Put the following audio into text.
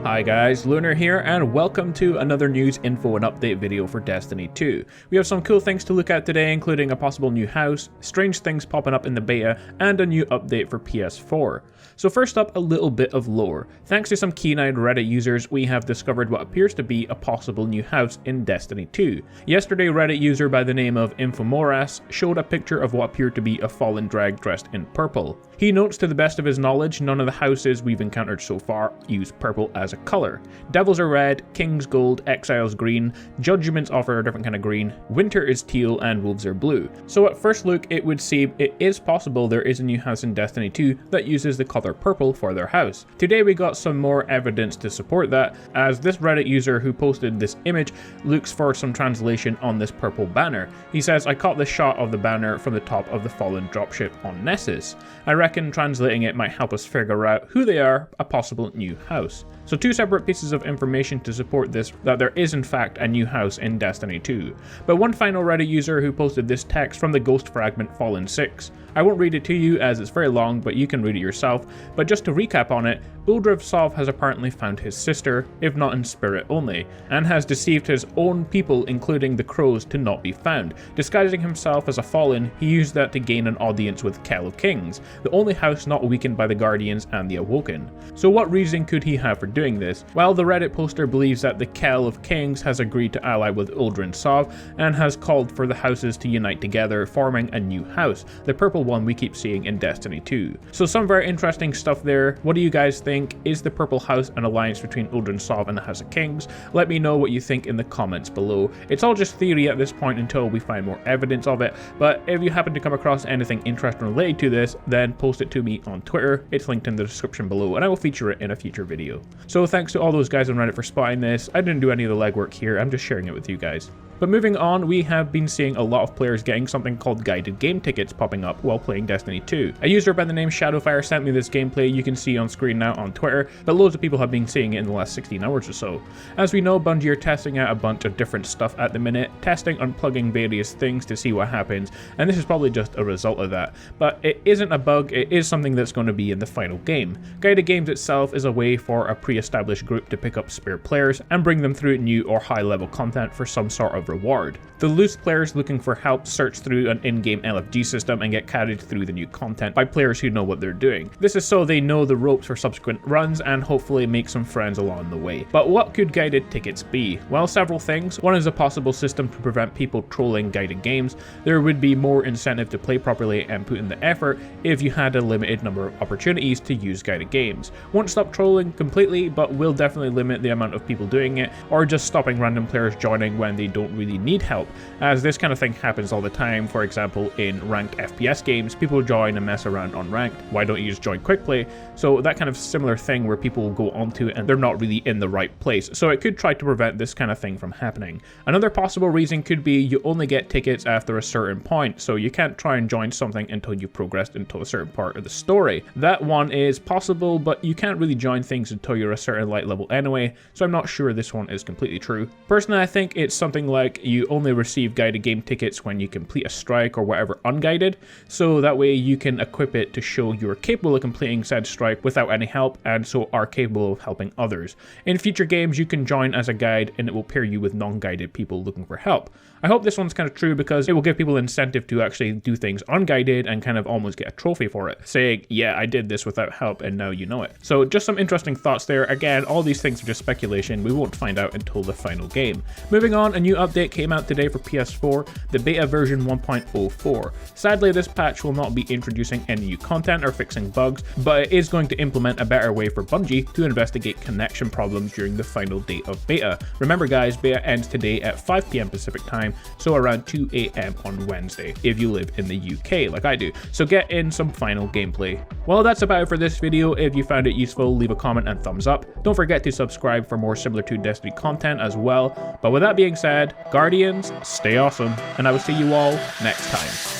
Hi guys, Lunar here, and welcome to another news info and update video for Destiny 2. We have some cool things to look at today, including a possible new house, strange things popping up in the beta, and a new update for PS4. So first up, a little bit of lore. Thanks to some keen-eyed Reddit users, we have discovered what appears to be a possible new house in Destiny 2. Yesterday, Reddit user by the name of Infomoras showed a picture of what appeared to be a fallen drag dressed in purple. He notes, to the best of his knowledge, none of the houses we've encountered so far use purple as a color. Devils are red, Kings gold, Exiles green, Judgments offer a different kind of green, Winter is teal, and Wolves are blue. So at first look, it would seem it is possible there is a new house in Destiny 2 that uses the color purple for their house. Today we got some more evidence to support that, as this Reddit user who posted this image looks for some translation on this purple banner. He says, "I caught this shot of the banner from the top of the fallen dropship on Nessus. I reckon translating it might help us figure out who they are, a possible new house." So two separate pieces of information to support this, that there is in fact a new house in Destiny 2. But one final Reddit user who posted this text from the ghost fragment Fallen 6. I won't read it to you as it's very long, but you can read it yourself. But just to recap on it, Uldrev Sov has apparently found his sister, if not in spirit only, and has deceived his own people, including the Crows, to not be found. Disguising himself as a Fallen, he used that to gain an audience with Kell of Kings, the only house not weakened by the Guardians and the Awoken. So what reason could he have for doing this? Well, the Reddit poster believes that the Kell of Kings has agreed to ally with Uldren Sov and has called for the houses to unite together, forming a new house, the purple one we keep seeing in Destiny 2. So some very interesting stuff there. What do you guys think? Is the purple house an alliance between Uldren Sov and the House of Kings? Let me know what you think in the comments below. It's all just theory at this point until we find more evidence of it, but if you happen to come across anything interesting related to this, then post it to me on Twitter. It's linked in the description below and I will feature it in a future video. So thanks to all those guys on Reddit for spotting this. I didn't do any of the legwork here, I'm just sharing it with you guys. But moving on, we have been seeing a lot of players getting something called guided game tickets popping up while playing Destiny 2. A user by the name Shadowfire sent me this gameplay you can see on screen now on Twitter, but loads of people have been seeing it in the last 16 hours or so. As we know, Bungie are testing out a bunch of different stuff at the minute, testing unplugging various things to see what happens, and this is probably just a result of that. But it isn't a bug, it is something that's going to be in the final game. Guided games itself is a way for a pre-established group to pick up spare players and bring them through new or high level content for some sort of reward. The loose players looking for help search through an in-game LFG system and get carried through the new content by players who know what they're doing. This is so they know the ropes for subsequent runs and hopefully make some friends along the way. But what could guided tickets be? Well, several things. One is a possible system to prevent people trolling guided games. There would be more incentive to play properly and put in the effort if you had a limited number of opportunities to use guided games. Won't stop trolling completely, but will definitely limit the amount of people doing it, or just stopping random players joining when they don't really need help, as this kind of thing happens all the time. For example, in ranked FPS games, people join and mess around on ranked. Why don't you just join quick play? So that kind of similar thing where people will go onto it and they're not really in the right place. So it could try to prevent this kind of thing from happening. Another possible reason could be you only get tickets after a certain point, so you can't try and join something until you've progressed into a certain part of the story. That one is possible, but you can't really join things until you're a certain light level anyway, so I'm not sure this one is completely true. Personally, I think it's something like you only receive guided game tickets when you complete a strike or whatever unguided, so that way you can equip it to show you're capable of completing said strike without any help, and so are capable of helping others. In future games, you can join as a guide and it will pair you with non-guided people looking for help. I hope this one's kind of true because it will give people incentive to actually do things unguided and kind of almost get a trophy for it, saying, yeah, I did this without help and now you know it. So just some interesting thoughts there. Again, all these things are just speculation. We won't find out until the final game. Moving on, a new update came out today for PS4, the beta version 1.04. Sadly, this patch will not be introducing any new content or fixing bugs, but it is going to implement a better way for Bungie to investigate connection problems during the final day of beta. Remember guys, beta ends today at 5 PM Pacific time, so around 2 AM on Wednesday, if you live in the UK like I do. So get in some final gameplay. Well, that's about it for this video. If you found it useful, leave a comment and thumbs up. Don't forget to subscribe for more similar to Destiny content as well. But with that being said, Guardians, stay awesome, and I will see you all next time.